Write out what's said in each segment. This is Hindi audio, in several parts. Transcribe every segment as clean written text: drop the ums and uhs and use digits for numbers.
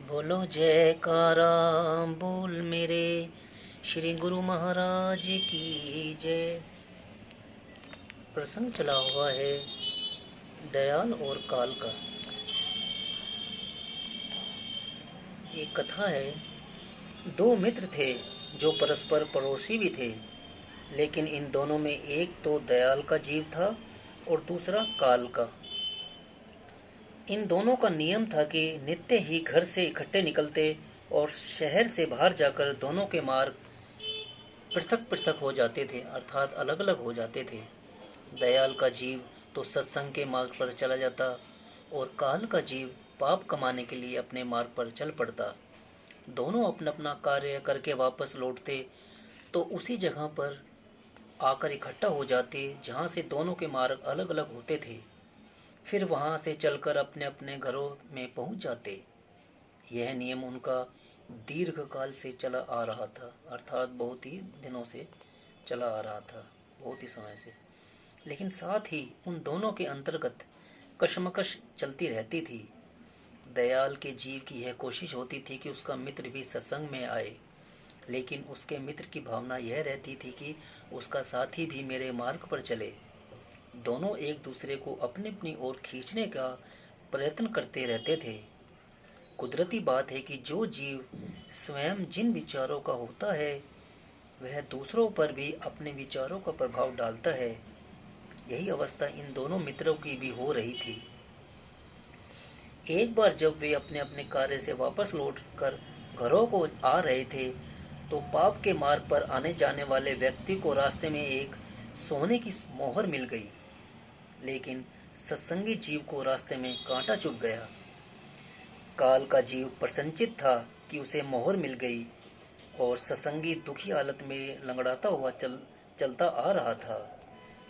बोलो जयकारा बोल मेरे श्री गुरु महाराज की जय। प्रसंग चला हुआ है दयाल और काल का। एक कथा है। दो मित्र थे जो परस्पर पड़ोसी भी थे, लेकिन इन दोनों में एक तो दयाल का जीव था और दूसरा काल का। इन दोनों का नियम था कि नित्य ही घर से इकट्ठे निकलते और शहर से बाहर जाकर दोनों के मार्ग पृथक पृथक हो जाते थे, अर्थात अलग अलग हो जाते थे। दयाल का जीव तो सत्संग के मार्ग पर चला जाता और काल का जीव पाप कमाने के लिए अपने मार्ग पर चल पड़ता। दोनों अपना अपना कार्य करके वापस लौटते तो उसी जगह पर आकर इकट्ठा हो जाते जहाँ से दोनों के मार्ग अलग अलग होते थे। फिर वहां से चलकर अपने अपने घरों में पहुंच जाते। यह नियम उनका दीर्घ काल से चला आ रहा था, अर्थात बहुत ही दिनों से चला आ रहा था, बहुत ही समय से। लेकिन साथ ही उन दोनों के अंतर्गत कशमकश चलती रहती थी। दयाल के जीव की यह कोशिश होती थी कि उसका मित्र भी सत्संग में आए, लेकिन उसके मित्र की भावना यह रहती थी कि उसका साथी भी मेरे मार्ग पर चले। दोनों एक दूसरे को अपनी अपनी ओर खींचने का प्रयत्न करते रहते थे। कुदरती बात है कि जो जीव स्वयं जिन विचारों का होता है वह दूसरों पर भी अपने विचारों का प्रभाव डालता है। यही अवस्था इन दोनों मित्रों की भी हो रही थी। एक बार जब वे अपने अपने कार्य से वापस लौटकर घरों को आ रहे थे तो पाप के मार्ग पर आने जाने वाले व्यक्ति को रास्ते में एक सोने की मोहर मिल गई, लेकिन सत्संगी जीव को रास्ते में कांटा चुभ गया। काल का जीव प्रसन्नचित था कि उसे मोहर मिल गई और सत्संगी दुखी हालत में लंगड़ाता हुआ चलता आ रहा था।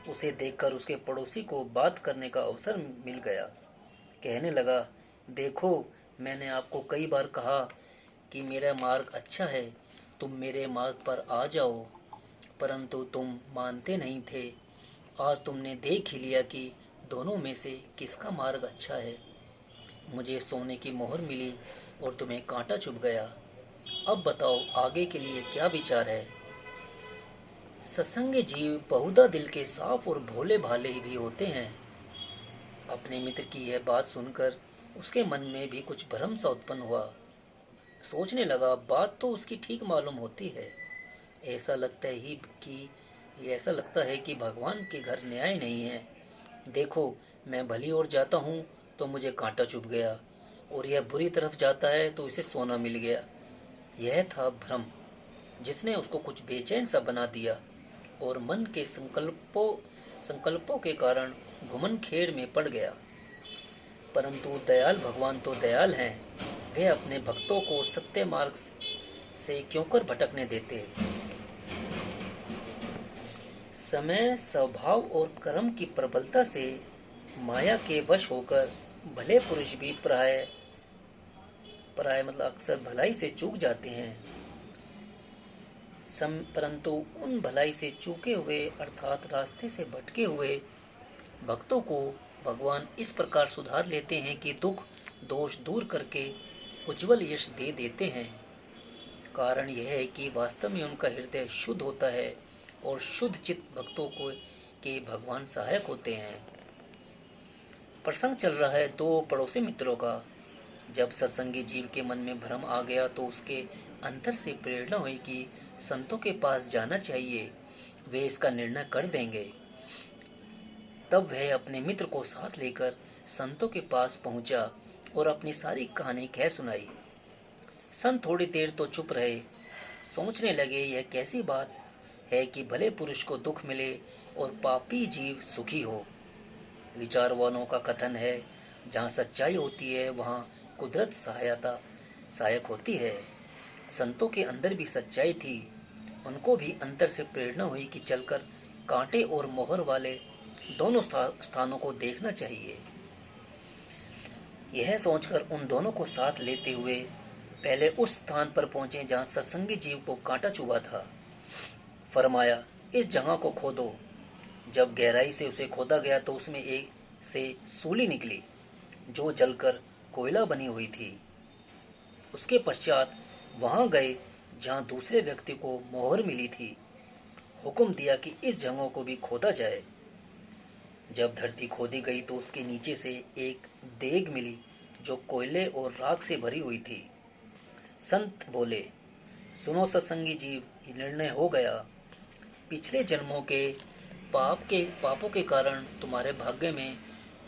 उसे देखकर उसके पड़ोसी को बात करने का अवसर मिल गया। कहने लगा, देखो, मैंने आपको कई बार कहा कि मेरा मार्ग अच्छा है, तुम मेरे मार्ग पर आ जाओ, परंतु तुम मानते नहीं थे। आज तुमने देख ही लिया कि दोनों में से किसका मार्ग अच्छा है। मुझे सोने की मोहर मिली और तुम्हें कांटा चुभ गया। अब बताओ आगे के लिए क्या विचार है। सत्संगी जीव बहुधा दिल के साफ और भोले भाले भी होते हैं। अपने मित्र की यह बात सुनकर उसके मन में भी कुछ भ्रम सा उत्पन्न हुआ। सोचने लगा, बात तो उसकी ठीक मालूम होती है। ऐसा लगता है कि भगवान के घर न्याय नहीं है। देखो, मैं भली ओर जाता हूँ तो मुझे कांटा चुभ गया, और यह बुरी तरफ जाता है तो इसे सोना मिल गया। यह था भ्रम, जिसने उसको कुछ बेचैन सा बना दिया और मन के संकल्पों के कारण घुमन खेड़ में पड़ गया। परंतु दयाल भगवान तो दयाल हैं। वे अपने भक्तों को सत्य मार्ग से क्यों कर भटकने देते। समय, स्वभाव और कर्म की प्रबलता से माया के वश होकर भले पुरुष भी प्राय प्राय मतलब अक्सर भलाई से चूक जाते हैं। परंतु उन भलाई से चूके हुए अर्थात रास्ते से भटके हुए भक्तों को भगवान इस प्रकार सुधार लेते हैं कि दुख दोष दूर करके उज्जवल यश दे देते हैं। कारण यह है कि वास्तव में उनका हृदय शुद्ध होता है और शुद्ध चित्त भक्तों को के भगवान सहायक होते हैं। प्रसंग चल रहा है दो पड़ोसी मित्रों का। जब सत्संगी जीव के मन में भ्रम आ गया तो उसके अंतर से प्रेरणा हुई कि संतों के पास जाना चाहिए, वे इसका निर्णय कर देंगे। तब वह अपने मित्र को साथ लेकर संतों के पास पहुंचा और अपनी सारी कहानी कह सुनाई। संत थोड़ी देर तो चुप रहे, सोचने लगे यह कैसी बात है कि भले पुरुष को दुख मिले और पापी जीव सुखी हो। विचारवानों का कथन है, जहाँ सच्चाई होती है वहाँ कुदरत सहायक होती है। संतों के अंदर भी सच्चाई थी। उनको भी अंदर से प्रेरणा हुई कि चलकर कांटे और मोहर वाले दोनों स्थानों को देखना चाहिए। यह सोचकर उन दोनों को साथ लेते हुए पहले उस स्थान पर पहुंचे जहाँ सत्संगी जीव को कांटा चुभा था। फरमाया, इस जगह को खोदो। जब गहराई से उसे खोदा गया तो उसमें एक से सूली निकली जो जलकर कोयला बनी हुई थी। उसके पश्चात वहां गए जहां दूसरे व्यक्ति को मोहर मिली थी। हुक्म दिया कि इस जगह को भी खोदा जाए। जब धरती खोदी गई तो उसके नीचे से एक देग मिली जो कोयले और राख से भरी हुई थी। संत बोले, सुनो सत्संगी जीव, ये निर्णय हो गया। पिछले जन्मों के पापों के कारण तुम्हारे भाग्य में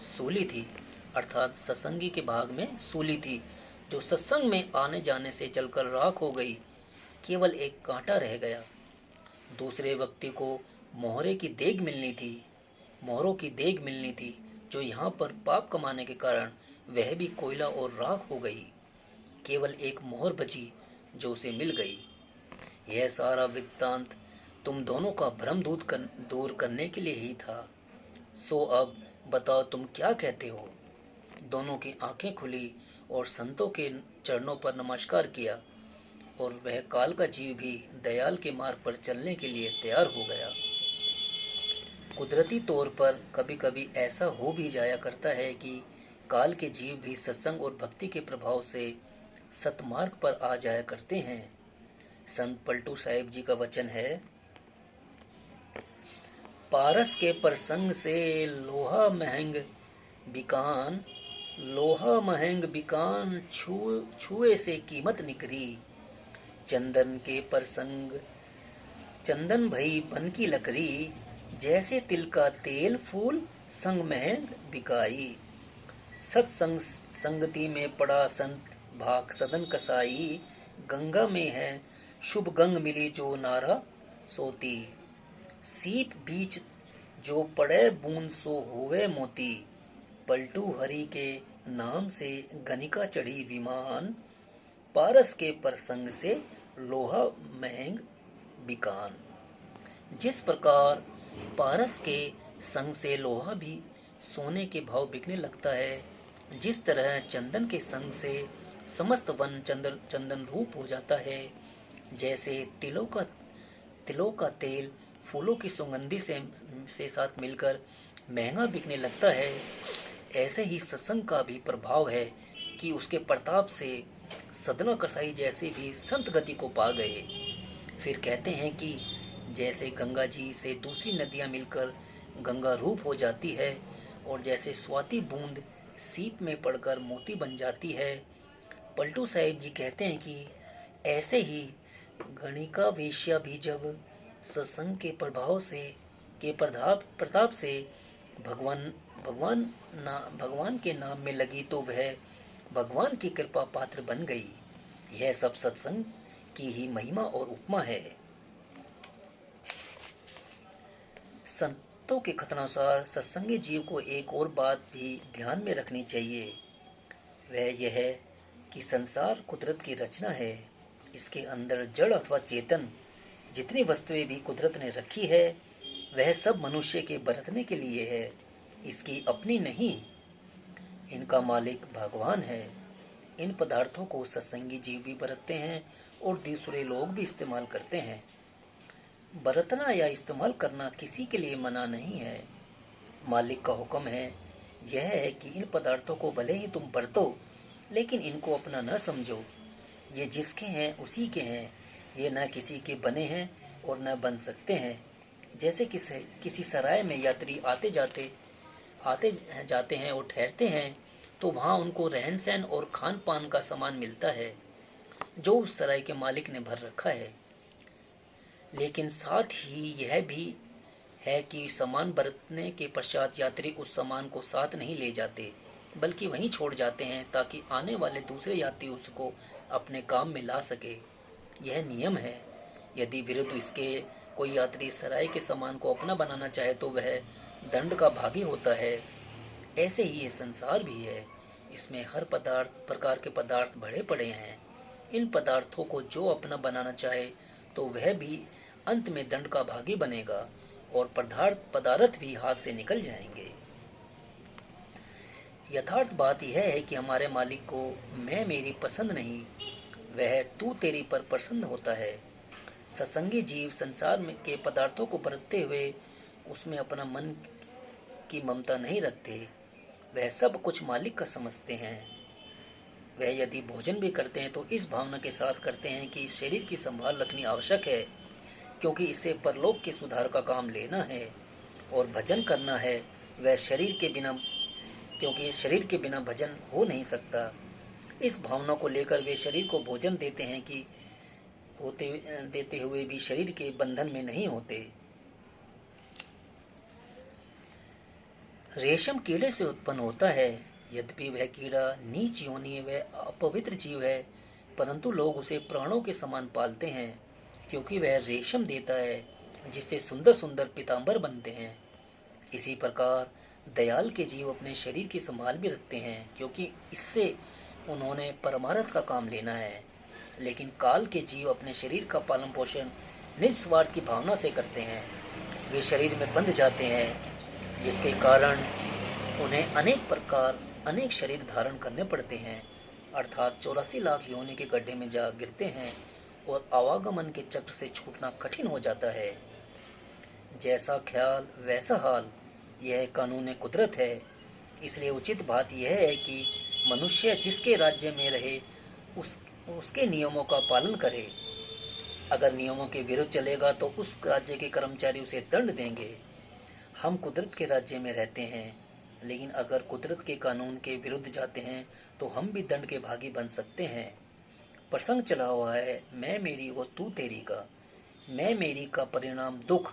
सूली थी, अर्थात सत्संगी के भाग में सूली थी, जो सत्संग में आने जाने से जलकर राख हो गई। केवल एक कांटा रह गया। दूसरे व्यक्ति को मोहरों की देग मिलनी थी, जो यहाँ पर पाप कमाने के कारण वह भी कोयला और राख हो गई। केवल एक मोहर बची जो उसे मिल गई। यह सारा वृत्तांत तुम दोनों का भ्रम दूर करने के लिए ही था। सो अब बताओ तुम क्या कहते हो। दोनों की आंखें खुली और संतों के चरणों पर नमस्कार किया, और वह काल का जीव भी दयाल के मार्ग पर चलने के लिए तैयार हो गया। कुदरती तौर पर कभी कभी ऐसा हो भी जाया करता है कि काल के जीव भी सत्संग और भक्ति के प्रभाव से सतमार्ग पर आ जाया करते हैं। संत पलटू साहिब जी का वचन है, पारस के प्रसंग से लोहा महंग बिकान छुए से कीमत निकरी। चंदन के प्रसंग चंदन भई बन की लकड़ी, जैसे तिल का तेल फूल संग महंग बिकाई। सत्संग संगति में पड़ा संत भाग सदन कसाई, गंगा में है शुभ गंग मिली जो नारा सोती। सीप बीच जो पड़े बूंद सो होवे मोती, पलटू हरि के नाम से गनिका चढ़ी विमान। पारस के प्रसंग से लोहा महंग बिकान। जिस प्रकार पारस के संग से लोहा भी सोने के भाव बिकने लगता है, जिस तरह चंदन के संग से समस्त वन चंदन रूप हो जाता है, जैसे तिलों का तेल फूलों की सुगंधि से साथ मिलकर महंगा बिकने लगता है, ऐसे ही सत्संग का भी प्रभाव है कि उसके प्रताप से सदना कसाई जैसे भी संत गति को पा गए। फिर कहते हैं कि जैसे गंगा जी से दूसरी नदियां मिलकर गंगा रूप हो जाती है, और जैसे स्वाति बूंद सीप में पड़कर मोती बन जाती है, पलटू साहिब जी कहते हैं कि ऐसे ही गणिका वेश्या भी जब सत्संग के प्रताप से भगवान के नाम में लगी तो वह भगवान की कृपा पात्र बन गई। यह सब सत्संग की ही महिमा और उपमा है। संतों के कथनानुसार सत्संगी जीव को एक और बात भी ध्यान में रखनी चाहिए। वह यह है कि संसार कुदरत की रचना है। इसके अंदर जड़ अथवा चेतन जितनी वस्तुएं भी कुदरत ने रखी है, वह सब मनुष्य के बरतने के लिए है, इसकी अपनी नहीं। इनका मालिक भगवान है। इन पदार्थों को सत्संगी जीव भी बरतते हैं और दूसरे लोग भी इस्तेमाल करते हैं। बरतना या इस्तेमाल करना किसी के लिए मना नहीं है। मालिक का हुक्म है यह है कि इन पदार्थों को भले ही तुम बरतो, लेकिन इनको अपना न समझो। ये जिसके हैं उसी के हैं। ये न किसी के बने हैं और न बन सकते हैं। जैसे किसी सराय में यात्री आते जाते हैं और ठहरते हैं, तो वहाँ उनको रहन सहन और खान पान का सामान मिलता है जो उस सराय के मालिक ने भर रखा है। लेकिन साथ ही यह भी है कि सामान बरतने के पश्चात यात्री उस सामान को साथ नहीं ले जाते, बल्कि वहीं छोड़ जाते हैं, ताकि आने वाले दूसरे यात्री उसको अपने काम में ला सके। यह नियम है। यदि विरुद्ध इसके कोई यात्री सराय के सामान को अपना बनाना चाहे तो वह दंड का भागी होता है। ऐसे ही ये संसार भी है। इसमें हर प्रकार के पदार्थ भरे पड़े हैं। इन पदार्थों को जो अपना बनाना चाहे तो वह भी अंत में दंड का भागी बनेगा और पदार्थ भी हाथ से निकल जाएंगे। यथार्थ बात यह है कि हमारे मालिक को मैं मेरी पसंद नहीं, वह तू तेरी पर प्रसन्न होता है। सत्संगी जीव संसार में के पदार्थों को बरतते हुए उसमें अपना मन की ममता नहीं रखते। वह सब कुछ मालिक का समझते हैं। वह यदि भोजन भी करते हैं तो इस भावना के साथ करते हैं कि शरीर की संभाल रखनी आवश्यक है, क्योंकि इससे परलोक के सुधार का काम लेना है और भजन करना है। वह शरीर के बिना क्योंकि शरीर के बिना भजन हो नहीं सकता। इस भावना को लेकर वे शरीर को भोजन देते हैं कि देते हुए भी शरीर के बंधन में नहीं होते। रेशम कीड़े से उत्पन्न होता है। यद्यपि वह कीड़ा नीच योनि व अपवित्र जीव है, परंतु लोग उसे प्राणों के समान पालते हैं, क्योंकि वह रेशम देता है जिससे सुंदर सुंदर पीताम्बर बनते हैं। इसी प्रकार दयाल के जीव अपने शरीर की संभाल भी रखते हैं, क्योंकि इससे उन्होंने परमार्थ का काम लेना है। लेकिन काल के जीव अपने शरीर का पालन पोषण निस्वार्थ की भावना से करते हैं। वे शरीर में बंध जाते हैं, जिसके कारण उन्हें अनेक शरीर धारण करने पड़ते हैं, अर्थात 84 लाख योनि के गड्ढे में जा गिरते हैं और आवागमन के चक्र से छूटना कठिन हो जाता है। जैसा ख्याल वैसा हाल, यह कानून कुदरत है। इसलिए उचित बात यह है कि मनुष्य जिसके राज्य में रहे उसके नियमों का पालन करे। अगर नियमों के विरुद्ध चलेगा तो उस राज्य के कर्मचारी उसे दंड देंगे। हम कुदरत के राज्य में रहते हैं, लेकिन अगर कुदरत के कानून के विरुद्ध जाते हैं तो हम भी दंड के भागी बन सकते हैं। प्रसंग चला हुआ है, मैं मेरी और तू तेरी का। मैं मेरी का परिणाम दुख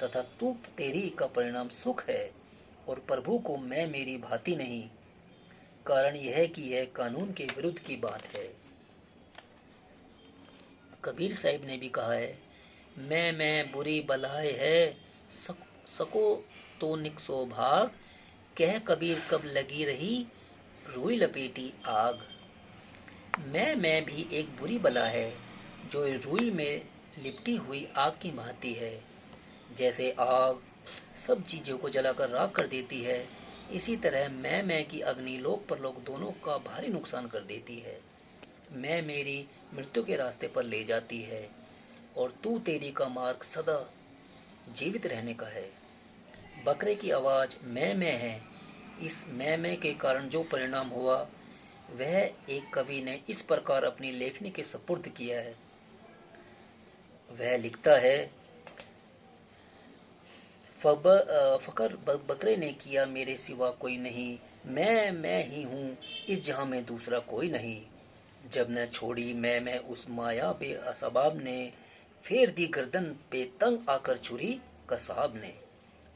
तथा तू तेरी का परिणाम सुख है, और प्रभु को मैं मेरी भाती नहीं। कारण यह है कि यह कानून के विरुद्ध की बात है। कबीर साहिब ने भी कहा है, मैं बुरी बलाए है, सको तो निकसो भाग, कह कबीर कब लगी रही, रुई लपेटी आग। मैं भी एक बुरी बला है, जो रुई में लिपटी हुई आग की भांति है। जैसे आग सब चीजों को जलाकर राख कर देती है, इसी तरह मैं की अग्नि लोक परलोक दोनों का भारी नुकसान कर देती है। मैं मेरी मृत्यु के रास्ते पर ले जाती है, और तू तेरी का मार्ग सदा जीवित रहने का है। बकरे की आवाज मैं है। इस मैं के कारण जो परिणाम हुआ, वह एक कवि ने इस प्रकार अपनी लेखनी के सुपुर्द किया है। वह लिखता है, फकर बकरे ने किया मेरे सिवा कोई नहीं, मैं ही हूँ इस जहां में दूसरा कोई नहीं। जब न छोड़ी मैं उस माया बे असबाब ने, फेर दी गर्दन पे तंग आकर छुरी कसाब ने।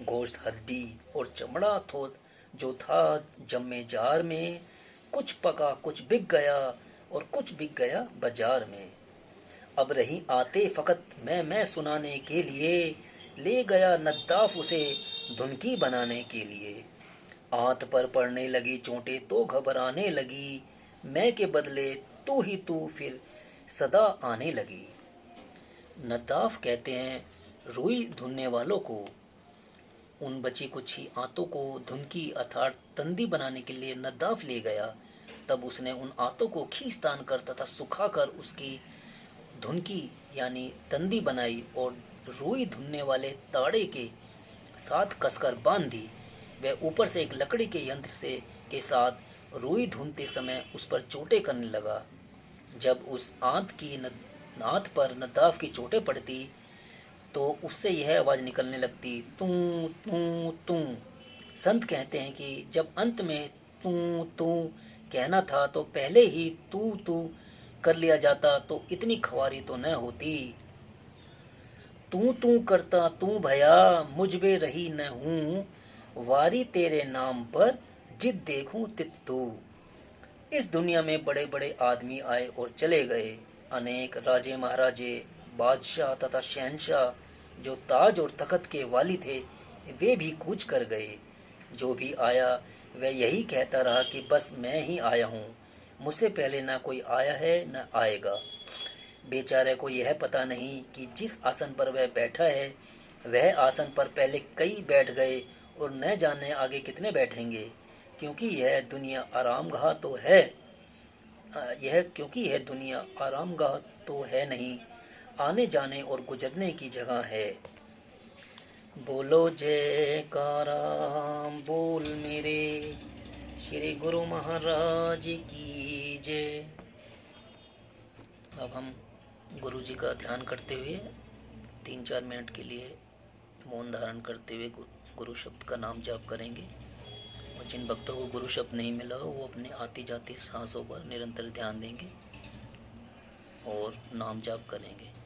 गोश्त हड्डी और चमड़ा जो था जम्मे जार में, कुछ पका कुछ बिक गया और कुछ बिक गया बाजार में। अब रही आते फकत मैं सुनाने के लिए, ले गया नद्दाफ उसे धुनकी बनाने के लिए। आंत पर पड़ने लगी चोटें तो घबराने लगी, मैं के बदले तू ही तू फिर सदा आने लगी। नद्दाफ कहते हैं रुई धुनने वालों को। उन बची कुछ ही आंतों को धुनकी अर्थात तंदी बनाने के लिए नद्दाफ ले गया। तब उसने उन आंतों को खींचतान कर तथा सुखाकर उसकी धुनकी यानी तंदी बनाई और रुई धुनने वाले ताड़े के साथ कसकर बांध दी। वह ऊपर से एक लकड़ी के यंत्र के साथ रुई धुनते समय उस पर चोटें करने लगा। जब उस आंत पर नद्दाफ की चोटें पड़ती तो उससे यह आवाज निकलने लगती, तू तू तू। संत कहते हैं कि जब अंत में तू तू कहना था तो पहले ही तू तू कर लिया जाता तो इतनी खवारी तो न होती। तू करता तू भया, मुझ में रही न हूँ, वारी तेरे नाम पर जित देखूं तित तू। इस दुनिया में बड़े बड़े आदमी आए और चले गए। अनेक राजे महाराजे, बादशाह तथा शहंशाह जो ताज और तख्त के वाली थे, वे भी कूच कर गए। जो भी आया वह यही कहता रहा कि बस मैं ही आया हूँ, मुझसे पहले ना कोई आया है न आएगा। बेचारे को यह पता नहीं कि जिस आसन पर वह बैठा है वह आसन पर पहले कई बैठ गए और न जाने आगे कितने बैठेंगे, क्योंकि यह दुनिया आरामगाह तो है नहीं, आने जाने और गुजरने की जगह है। बोलो जयकारा बोल मेरे श्री गुरु महाराज की जय। अब हम गुरु जी का ध्यान करते हुए 3-4 मिनट के लिए मौन धारण करते हुए गुरु शब्द का नाम जाप करेंगे। और जिन भक्तों को गुरु शब्द नहीं मिला वो अपने आती जाती सांसों पर निरंतर ध्यान देंगे और नाम जाप करेंगे।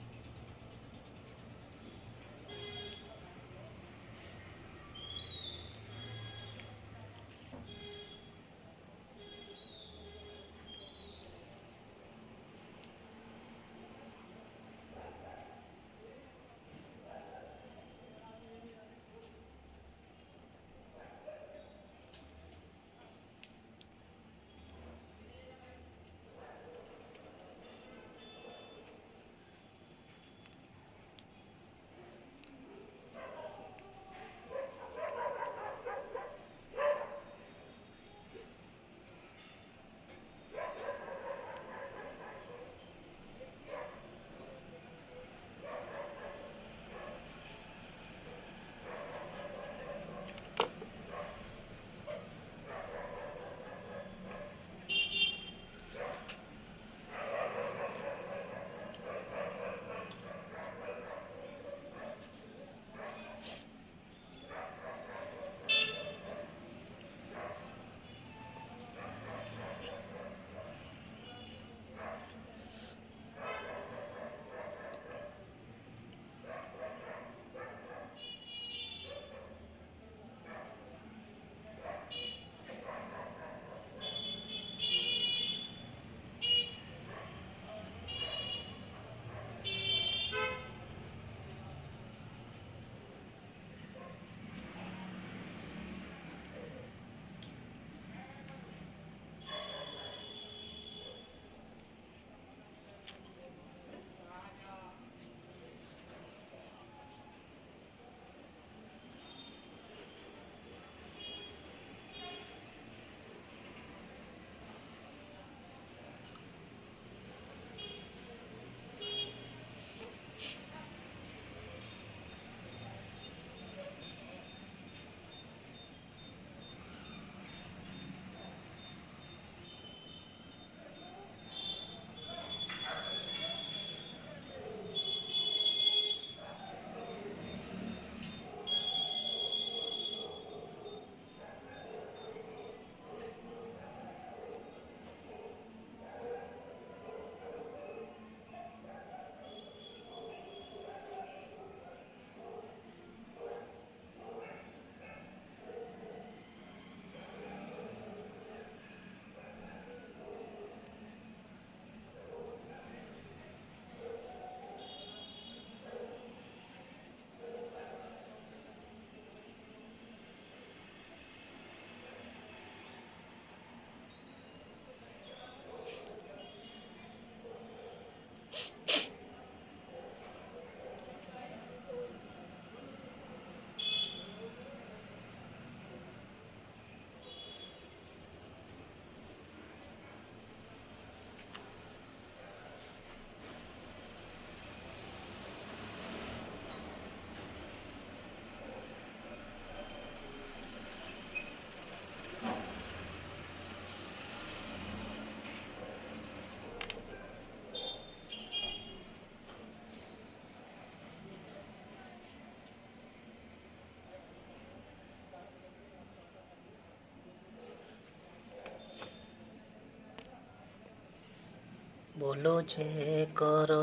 बोलो जयकारा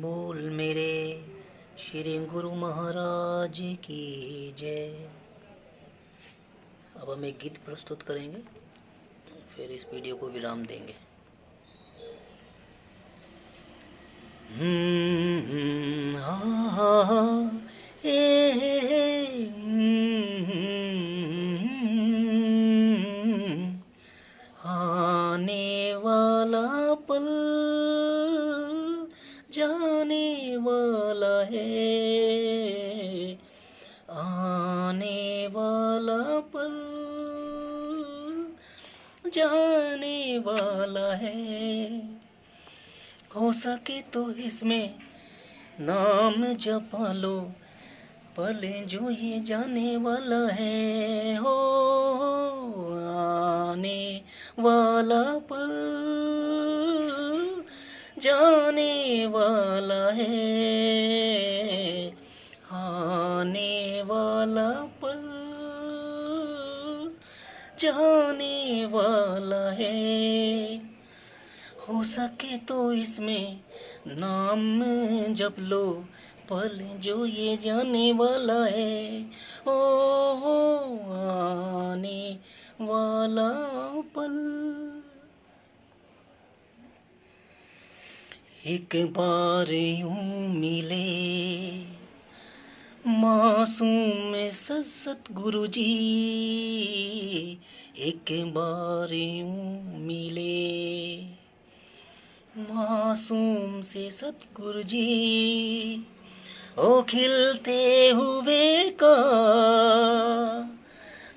बोल मेरे श्री गुरु महाराज की जय। अब हम एक गीत प्रस्तुत करेंगे, फिर इस वीडियो को विराम देंगे। हा हा हा आने वाला पल जाने वाला है, आने वाला पल जाने वाला है। हो सके तो इसमें नाम जपा लो, पले जो ये जाने वाला है। हो आने वाला पल जाने वाला है, आने वाला पल जाने वाला है। हो सके तो इसमें नाम जप लो, पल जो ये जाने वाला है। ओ आने वाला पल। एक बार यूं मिले मासूम सतगुरु जी, एक बार यूं मिले मासूम से सतगुरु जी, ओ खिलते हुए का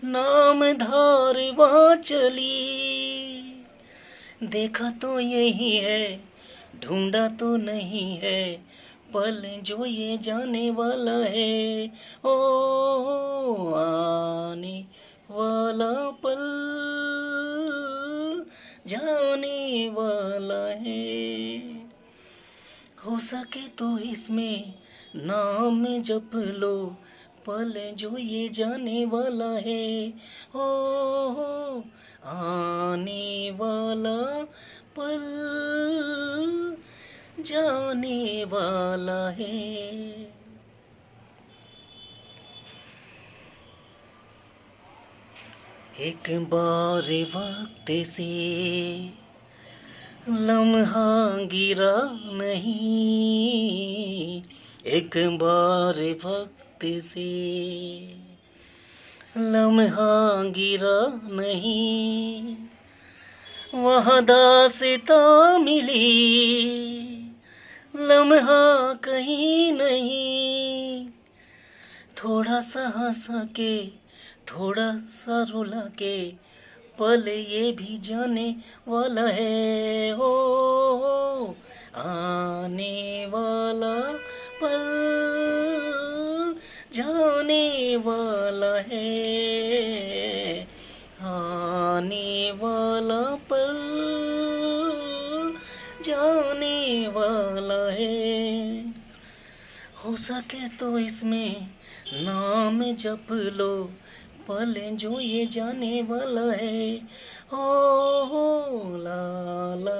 नाम धारवा चली, देखा तो यही है ढूंढा तो नहीं है, पल जो ये जाने वाला है। ओ आने वाला पल जाने वाला है। हो सके तो इसमें नाम जप लो, पल जो ये जाने वाला है। ओ आने वाला पल जाने वाला है। एक बार वक्त से लम्हा गिरा नहीं, एक बार वक्त से लम्हा गिरा नहीं, वहाँ दास्तां मिली लम्हा कहीं नहीं, थोड़ा सा हंसा के थोड़ा सा रुला के, पल ये भी जाने वाला है। हो आने वाला पल जाने वाला है, आने वाला पल जाने वाला है। हो सके तो इसमें नाम जप लो, पल जो ये जाने वाला है। हो ला ला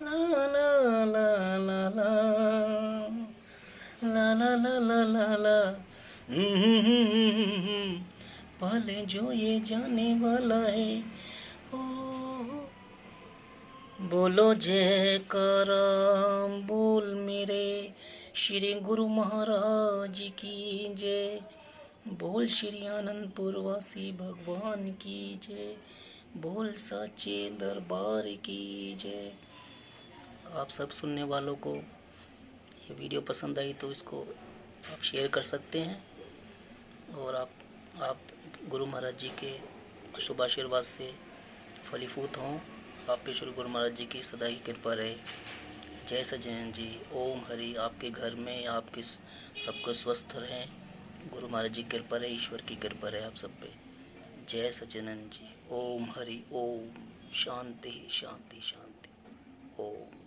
ला ला ला ला ला ला ला ला ला ला ला पल जो ये जाने वाला है। ओ बोलो जयकारा बोल मेरे श्री गुरु महाराज की जय, बोल श्री आनंदपुर वासी भगवान की जय, बोल साचे दरबार की जय। आप सब सुनने वालों को ये वीडियो पसंद आई तो इसको आप शेयर कर सकते हैं, और आप गुरु महाराज जी के शुभ आशीर्वाद से फलीभूत हों। आप पे श्री गुरु महाराज जी की सदा ही कृपा रहे। जय सच्चिदानंद जी। ओम हरि। आपके घर में आपके सबको स्वस्थ रहें, गुरु महाराज जी की कृपा रहे, ईश्वर की कृपा रहे आप सब पे। जय सच्चिदानंद जी। ओम हरि ओम। शांति शांति शांति। ओम।